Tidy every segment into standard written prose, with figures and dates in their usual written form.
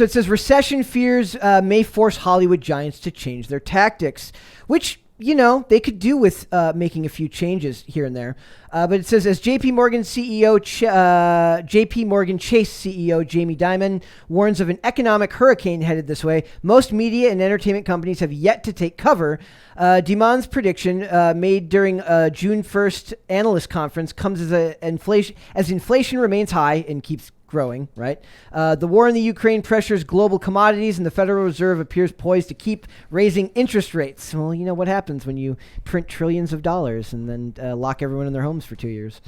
So it says recession fears may force Hollywood giants to change their tactics, which, you know, they could do with making a few changes here and there. But it says, as JP Morgan Chase CEO Jamie Dimon warns of an economic hurricane headed this way, most media and entertainment companies have yet to take cover. Dimon's prediction made during June 1st analyst conference comes as inflation remains high and keeps growing, right? The war in the Ukraine pressures global commodities, and the Federal Reserve appears poised to keep raising interest rates. Well, you know what happens when you print trillions of dollars and then lock everyone in their homes for 2 years.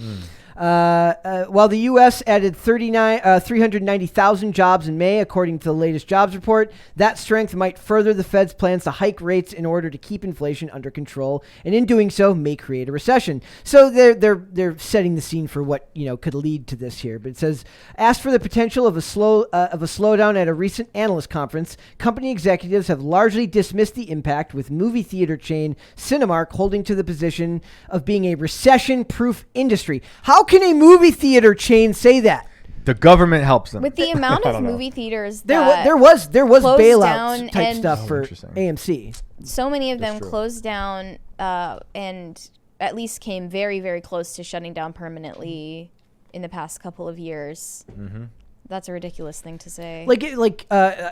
While the U.S. added 390,000 jobs in May, according to the latest jobs report, that strength might further the Fed's plans to hike rates in order to keep inflation under control, and in doing so, may create a recession. So they're setting the scene for what, you know, could lead to this here. But it says, asked for the potential of a slowdown at a recent analyst conference, company executives have largely dismissed the impact, with movie theater chain Cinemark holding to the position of being a recession-proof industry. How can a movie theater chain say that? The government helps them. With the amount of movie theaters there that was down bailouts type stuff for AMC. So many of them closed down and at least came very, very close to shutting down permanently in the past couple of years. Mm-hmm. That's a ridiculous thing to say.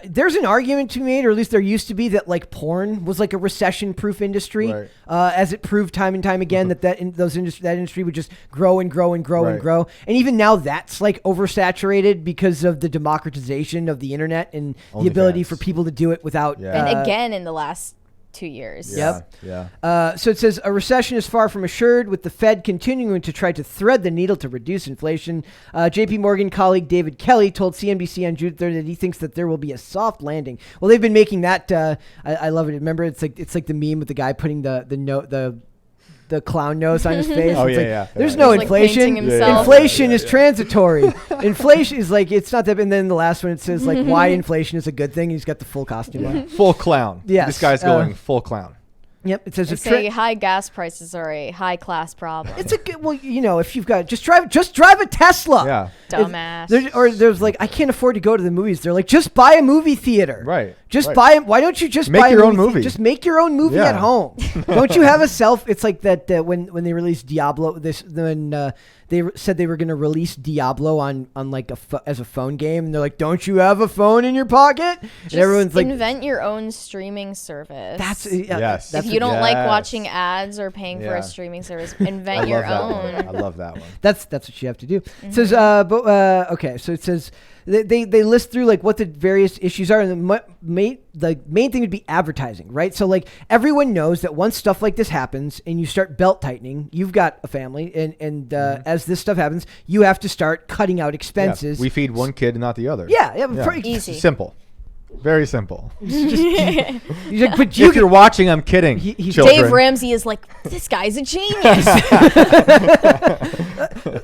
There's an argument to be made, or at least there used to be, that like porn was like a recession-proof industry, right. As it proved time and time again that industry would just grow and grow and grow and grow. And even now that's like oversaturated because of the democratization of the internet and the ability for people to do it without. Yeah. And again, in the last 2 years. Yep. So it says a recession is far from assured, with the Fed continuing to try to thread the needle to reduce inflation. JP Morgan colleague David Kelly told CNBC on June 3rd that he thinks that there will be a soft landing. Well, they've been making that. I love it. Remember, it's like the meme with the guy putting the clown nose on his face. Oh, yeah. There's no inflation. Like inflation is transitory. Inflation is like, it's not that. And then the last one, it says like why inflation is a good thing. He's got the full costume on. Full clown. Yes. This guy's going full clown. Yep. It says they say high gas prices are a high class problem. It's a good, well, you know, if you've got just drive a Tesla. Yeah. Dumbass. There's like, I can't afford to go to the movies. They're like, just buy a movie theater. Right. Just buy. Why don't you just make buy your own movie? Just make your own movie at home. Don't you have a It's like that when they released Diablo. They said they were going to release Diablo on like as a phone game, and they're like, "Don't you have a phone in your pocket?" Just and everyone's like, "Invent your own streaming service." That's yes. If you don't like watching ads or paying for a streaming service, invent your own. I love that one. That's what you have to do. It says, okay, so it says they list through like what the various issues are, and the main thing would be advertising, right? So like everyone knows that once stuff like this happens and you start belt tightening, you've got a family, and as this stuff happens, you have to start cutting out expenses. Yeah, we feed one kid and not the other. Easy. Simple. Very simple. Like, but if you're watching, I'm kidding. Dave Ramsey is like, this guy's a genius.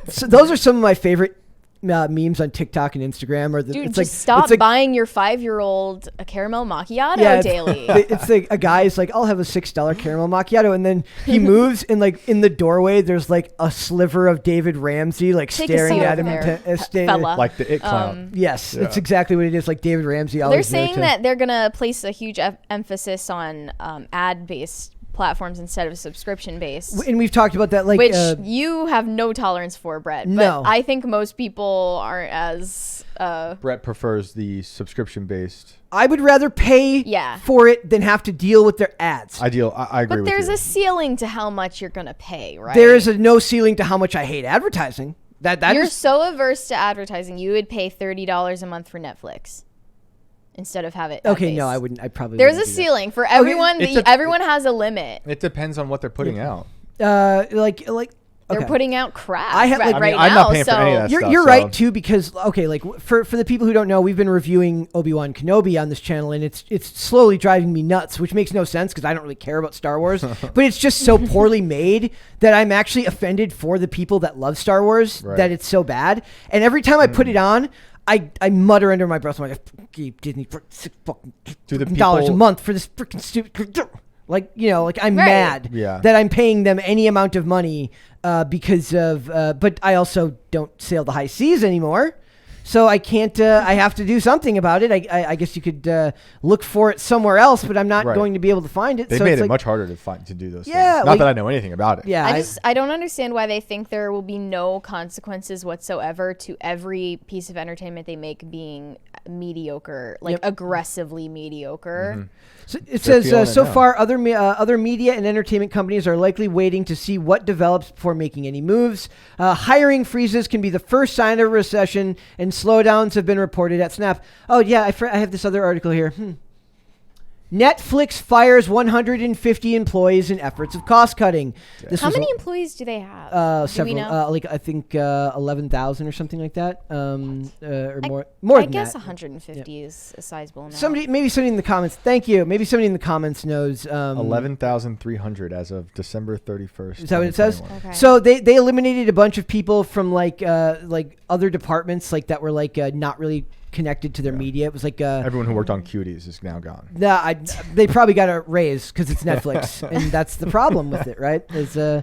So those are some of my favorite memes on TikTok and Instagram. Stop buying your 5-year-old a caramel macchiato daily. It's like a guy is like, I'll have a $6 caramel macchiato, and then he moves, and like in the doorway there's like a sliver of David Ramsey like staring at him, like the It Clown. Yes, it's exactly what it is. Like David Ramsey. They're saying that they're gonna place a huge emphasis on ad-based platforms instead of subscription-based. And we've talked about that, like, which you have no tolerance for, Brett. No. But I think most people aren't as... Brett prefers the subscription-based. I would rather pay for it than have to deal with their ads. I agree with you. But there's a ceiling to how much you're going to pay, right? There is no ceiling to how much I hate advertising. You're so averse to advertising, you would pay $30 a month for Netflix instead of have it. Okay, no, I wouldn't. I probably There's a ceiling for everyone. Everyone has a limit. It depends on what they're putting out. They're putting out crap right now. I'm not paying for any of that stuff. You're right too, because for the people who don't know, we've been reviewing Obi-Wan Kenobi on this channel, and it's slowly driving me nuts, which makes no sense because I don't really care about Star Wars, but it's just so poorly made that I'm actually offended for the people that love Star Wars that it's so bad. And every time I put it on, I mutter under my breath, I'm like, Disney for $6 a month for this freaking stupid. Like, I'm mad that I'm paying them any amount of money because of, but I also don't sail the high seas anymore. So I can't. I have to do something about it. I guess you could look for it somewhere else, but I'm not going to be able to find it. They made it much harder to do those things. Not that I know anything about it. Yeah, I don't understand why they think there will be no consequences whatsoever to every piece of entertainment they make being mediocre, like aggressively mediocre. Mm-hmm. So it says, so far, other media and entertainment companies are likely waiting to see what develops before making any moves. Hiring freezes can be the first sign of a recession, and slowdowns have been reported at Snap. Oh, yeah, I have this other article here. Netflix fires 150 employees in efforts of cost cutting. How many employees do they have? Several. Do we know? I think 11,000 or something like that, or more. I guess 150 is a sizable amount. Somebody in the comments. Thank you. Maybe somebody in the comments knows. 11,300 as of December 31st. Is that what it says? Okay. So they eliminated a bunch of people from like other departments that were not really connected to their media. It was like everyone who worked on Cuties is now gone. They probably got a raise because it's Netflix, and that's the problem with it, right? That's the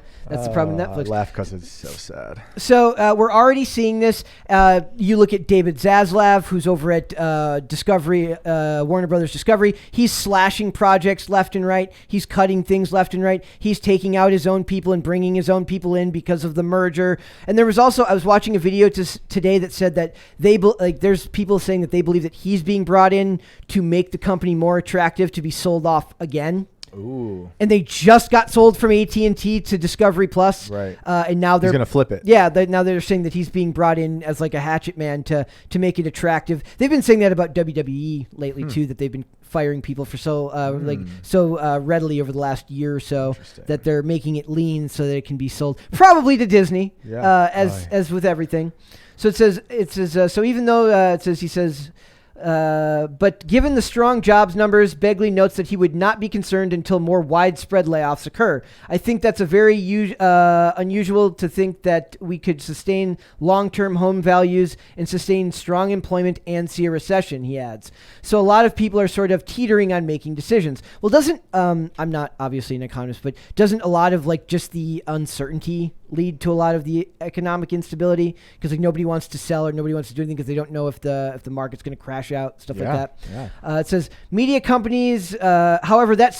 problem with Netflix. I laugh because it's so sad. So we're already seeing this. You look at David Zaslav, who's over at Discovery, Warner Brothers Discovery. He's slashing projects left and right. He's cutting things left and right. He's taking out his own people and bringing his own people in because of the merger. And there was also, I was watching a video today that said that there's people saying that they believe that he's being brought in to make the company more attractive to be sold off again. Ooh. And they just got sold from AT&T to Discovery Plus. Right. And now he's going to flip it. Yeah. Now they're saying that he's being brought in as like a hatchet man to make it attractive. They've been saying that about WWE lately too, that they've been firing people for so readily over the last year or so that they're making it lean so that it can be sold probably to Disney. Yeah. As with everything. So it says so even though he says but given the strong jobs numbers, Begley notes that he would not be concerned until more widespread layoffs occur. I think that's a very unusual to think that we could sustain long-term home values and sustain strong employment and see a recession, he adds. So a lot of people are sort of teetering on making decisions. Well, doesn't I'm not obviously an economist, but doesn't a lot of just the uncertainty lead to a lot of the economic instability? Because nobody wants to sell or nobody wants to do anything because they don't know if the market's going to crash out, stuff like that. Yeah. It says media companies, however, that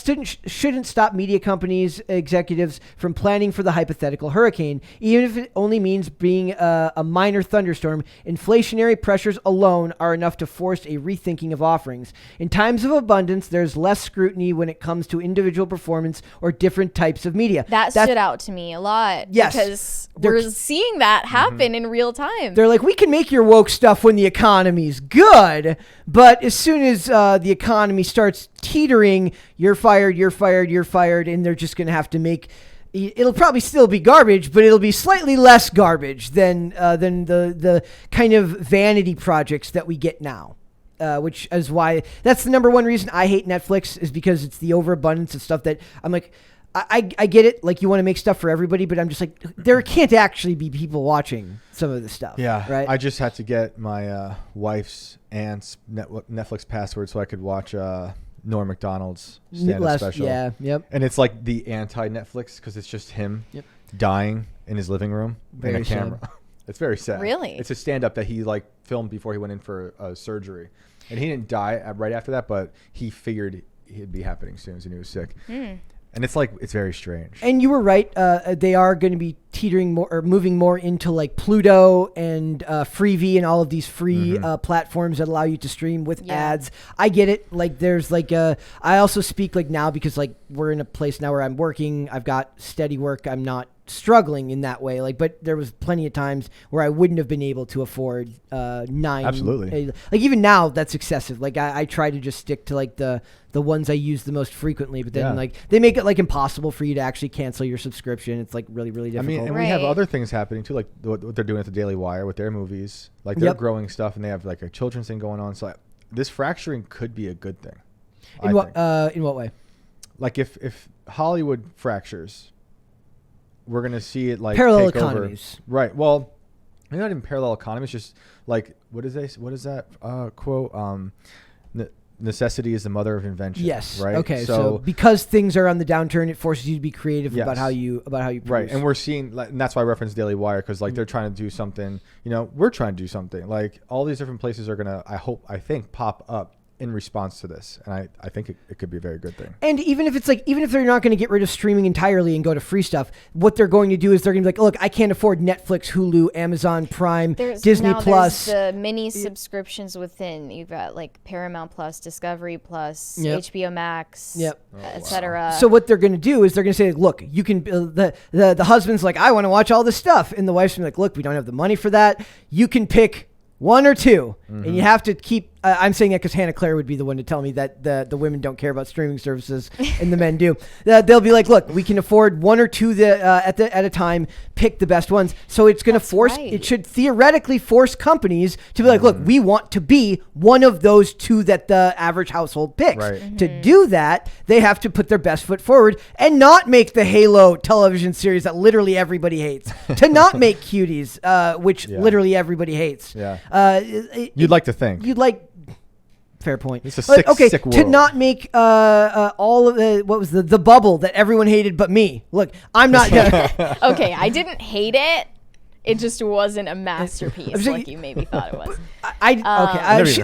shouldn't stop media companies executives from planning for the hypothetical hurricane, even if it only means being a minor thunderstorm. Inflationary pressures alone are enough to force a rethinking of offerings. In times of abundance, there's less scrutiny when it comes to individual performance or different types of media. That stood out to me a lot. Yes. Because we're seeing that happen in real time. They're like, we can make your woke stuff when the economy's good, but as soon as the economy starts teetering, you're fired, and they're just going to have to make... It'll probably still be garbage, but it'll be slightly less garbage than the kind of vanity projects that we get now. Which is why... That's the number one reason I hate Netflix, is because it's the overabundance of stuff that I'm like... I get it. You want to make stuff for everybody, but I'm just like, there can't actually be people watching some of this stuff. Yeah. Right. I just had to get my wife's aunt's Netflix password so I could watch Norm Macdonald's stand-up special. Yeah. Yep. And it's like the anti-Netflix because it's just him dying in his living room in a camera. It's very sad. Really? It's a stand-up that he filmed before he went in for surgery. And he didn't die right after that, but he figured it'd be happening soon as he was sick. And it's very strange. And you were right. They are going to be teetering more or moving more into Pluto and Freevee and all of these free platforms that allow you to stream with ads. I get it. There's I also speak now because we're in a place now where I'm working. I've got steady work. I'm not struggling in that way. But there was plenty of times where I wouldn't have been able to afford 9. Absolutely. Even now that's excessive. I try to just stick to the ones I use the most frequently, but then they make it impossible for you to actually cancel your subscription. It's really, really difficult. I mean, and we have other things happening too, what they're doing at the Daily Wire with their movies. They're growing stuff, and they have a children's thing going on. So this fracturing could be a good thing. In what way? If Hollywood fractures, we're gonna see it parallel take economies, over. Right? Well, maybe not in parallel economies. Just what is that quote? necessity is the mother of invention. Yes. Right. Okay. So because things are on the downturn, it forces you to be creative Yes. about how you produce. Right. And we're seeing, and that's why I reference Daily Wire, because like they're trying to do something. We're trying to do something. Like all these different places are gonna, I think, pop up in response to this, and I think it could be a very good thing. And even if they're not going to get rid of streaming entirely and go to free stuff, what they're going to do is they're going to be like, look, I can't afford Netflix, Hulu, Amazon Prime, Disney Plus. There's the mini subscriptions within. You've got like Paramount Plus, Discovery Plus, HBO Max, etc. So what they're going to do is they're going to say, look, you can. The husband's like, I want to watch all this stuff, and the wife's gonna be like, look, we don't have the money for that. You can pick one or two, and you have to keep. I'm saying that because Hannah Claire would be the one to tell me that the women don't care about streaming services and the men do. They'll be like, look, we can afford one or two at a time. Pick the best ones. So it's going to force. Right. It should theoretically force companies to be like, look, we want to be one of those two that the average household picks. Right. To do that, they have to put their best foot forward and not make the Halo television series that literally everybody hates. To not make Cuties, which literally everybody hates. Yeah. You'd like to think. You'd like. Fair point. It's a sick world. To not make all of the bubble that everyone hated but me. Look, I'm not. Okay, I didn't hate it. It just wasn't a masterpiece like you maybe thought it was.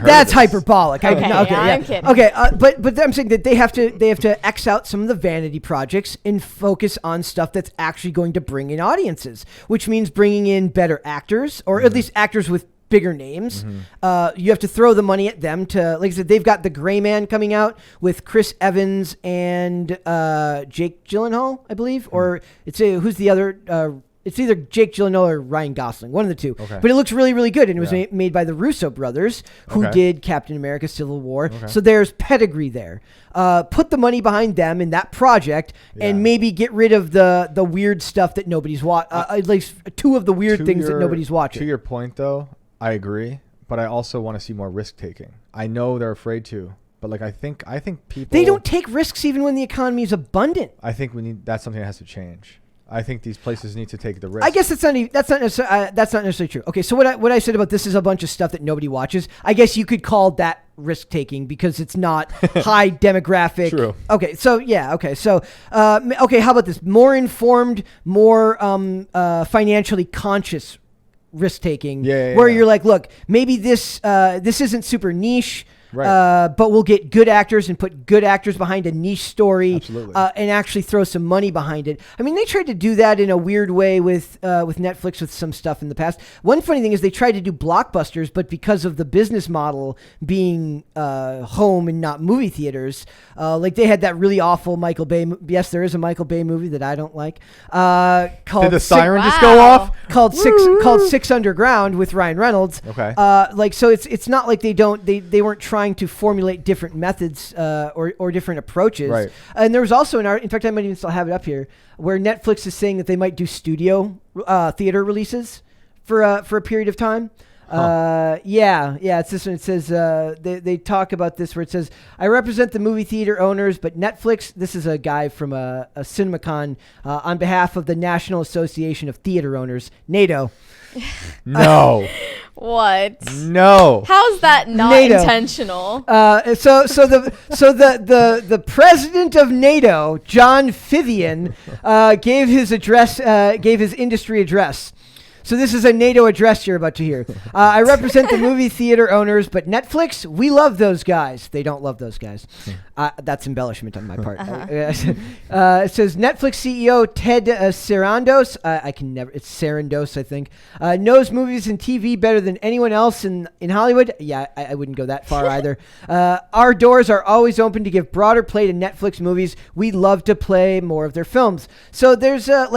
That's hyperbolic. I'm kidding. Okay, but I'm saying that they have to X out some of the vanity projects and focus on stuff that's actually going to bring in audiences, which means bringing in better actors, or at least actors with bigger names. You have to throw the money at them to, like I said, they've got The Gray Man coming out with Chris Evans and Jake Gyllenhaal, I believe, or who's the other? It's either Jake Gyllenhaal or Ryan Gosling, one of the two. Okay. But it looks really, really good, and it was made by the Russo brothers, who did Captain America: Civil War. Okay. So there's pedigree there. Put the money behind them in that project, and maybe get rid of the weird stuff that nobody's watching. At least two of the weird things that nobody's watching. To your point, though, I agree, but I also want to see more risk taking. I know they're afraid to, but like I think people, they don't take risks even when the economy is abundant. I think that's something that has to change. I think these places need to take the risk. I guess that's not necessarily true. Okay, so what I said about this is a bunch of stuff that nobody watches. I guess you could call that risk taking because it's not high demographic. True. Okay, so how about this? More informed, more financially conscious risk taking, where you're like, look, maybe this isn't super niche. Right. But we'll get good actors and put good actors behind a niche story. Absolutely. And actually throw some money behind it. I mean, they tried to do that in a weird way with Netflix with some stuff in the past. One funny thing is they tried to do blockbusters, but because of the business model being home and not movie theaters, like they had that really awful Michael Bay. There is a Michael Bay movie that I don't like. Called Did the siren just go off? Called Six Underground with Ryan Reynolds. Okay. So it's not like they weren't trying to formulate different methods or different approaches. Right. And there was also an art, in fact, I might even still have it up here, where Netflix is saying that they might do studio theater releases for a period of time. It's this one. It says they talk about this where it says, I represent the movie theater owners, but Netflix, this is a guy from a CinemaCon, on behalf of the National Association of Theater Owners, NATO. No. What? No. How's that not NATO. Intentional? So the president of NATO, John Fithian, gave his industry address. So this is a NATO address you're about to hear. I represent the movie theater owners, but Netflix, we love those guys. They don't love those guys. That's embellishment on my part. It says Netflix CEO Ted Sarandos. It's Sarandos, I think. Knows movies and TV better than anyone else in Hollywood. Yeah, I wouldn't go that far either. Our doors are always open to give broader play to Netflix movies. We love to play more of their films. So there's a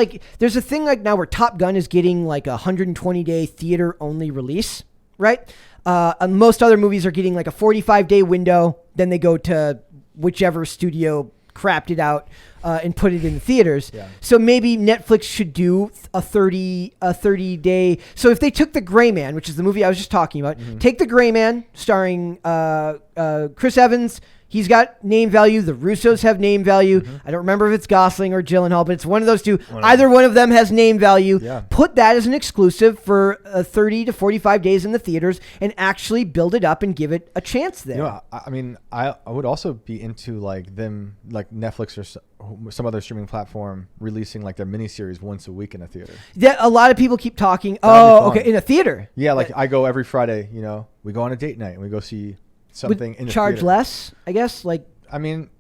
thing like now where Top Gun is getting like a 120-day theater-only release, right? Most other movies are getting like a 45-day window. Then they go to whichever studio crapped it out and put it in the theaters. Yeah. So maybe Netflix should do a 30 day. So if they took The Gray Man, which is the movie I was just talking about, take The Gray Man starring Chris Evans. He's got name value. The Russos have name value. I don't remember if it's Gosling or Gyllenhaal, but it's one of those two. Either one of them has name value. Yeah. Put that as an exclusive for 30 to 45 days in the theaters and actually build it up and give it a chance there. You know, I mean, I would also be into like them, like Netflix or some other streaming platform releasing like their miniseries once a week in a theater. Yeah, a lot of people keep talking. That'd be fun. In a theater. Yeah, like I go every Friday. You know, we go on a date night and we go see something in the charge theater. less, I guess. Like, I mean,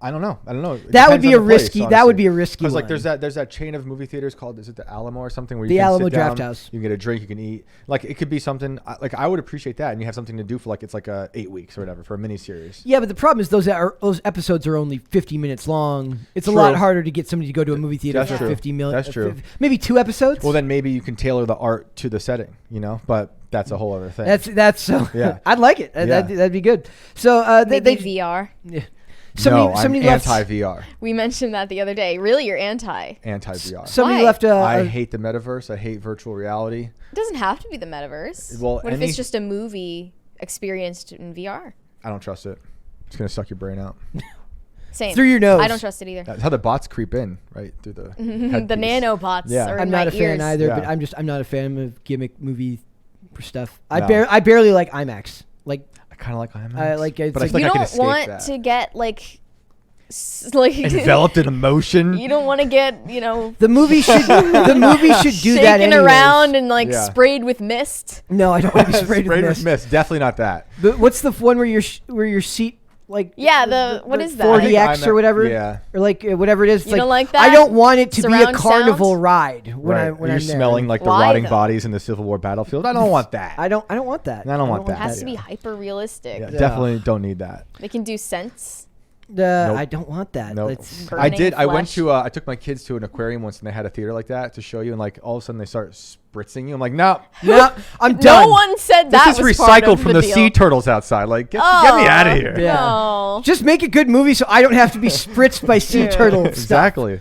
I don't know. It that would depends be on a the place, risky. honestly. That would be a risky. Because one. like there's that chain of movie theaters called, is it the Alamo or something, where The you can Alamo sit down, Drafthouse. you can get a drink, you can eat. Like it could be something like I would appreciate that, and you have something to do for like it's like 8 weeks or whatever for a miniseries. Yeah, but the problem is those episodes are only 50 minutes long. It's True. a lot harder to get somebody to go to a movie theater That's for true. 50 million. That's true. Maybe 2 episodes. Well, then maybe you can tailor the art to the setting, you know. But that's a whole other thing. That's so. Yeah. I'd like it. Yeah. That'd be good. So Maybe VR. Yeah. I'm left. anti-VR. We mentioned that the other day. Really, you're anti. Anti-VR. Somebody Why? left I hate the metaverse. I hate virtual reality. It doesn't have to be the metaverse. Well, what if it's just a movie experienced in VR? I don't trust it. It's gonna suck your brain out. Same. Through your nose. I don't trust it either. That's how the bots creep in, right through the The headpiece. nanobots Yeah. are I'm in not my a fan ears. either, Yeah. but I'm not a fan of gimmick movie stuff. No. I barely like IMAX. Like I kind of like IMAX. I like it's but I like- feel You like I can don't escape want that. to get like Enveloped in emotion. You don't want to get the movie should do that shaken anyways. around and like Yeah. sprayed with mist. No, I don't want to be sprayed with mist. mist. Definitely not that. But what's the one where your seat like Yeah, what is that? 4DX or whatever? Yeah. Or like whatever it is. It's You don't like I that? don't want it to be a Surround carnival sound? ride when Right. I'm You're there. smelling like the Why, rotting though? bodies in the Civil War battlefield. I don't want that. I don't want that. I don't want It that. has to be Yeah. hyper realistic. Yeah, definitely don't need that. They can do scents. I don't want that. Nope. It's- Burning I did. I went flesh. to. I took my kids to an aquarium once, and they had a theater like that to show you, and like all of a sudden they start spritzing you. I'm like, no, no, I'm done. No one said that this is was part recycled of from the deal. sea turtles outside. Like, get me out of here. Yeah. No. Just make a good movie so I don't have to be spritzed by sea turtle stuff. Exactly.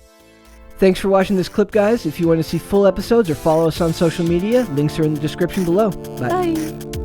Thanks for watching this clip, guys. If you want to see full episodes or follow us on social media, links are in the description below. Bye. Bye.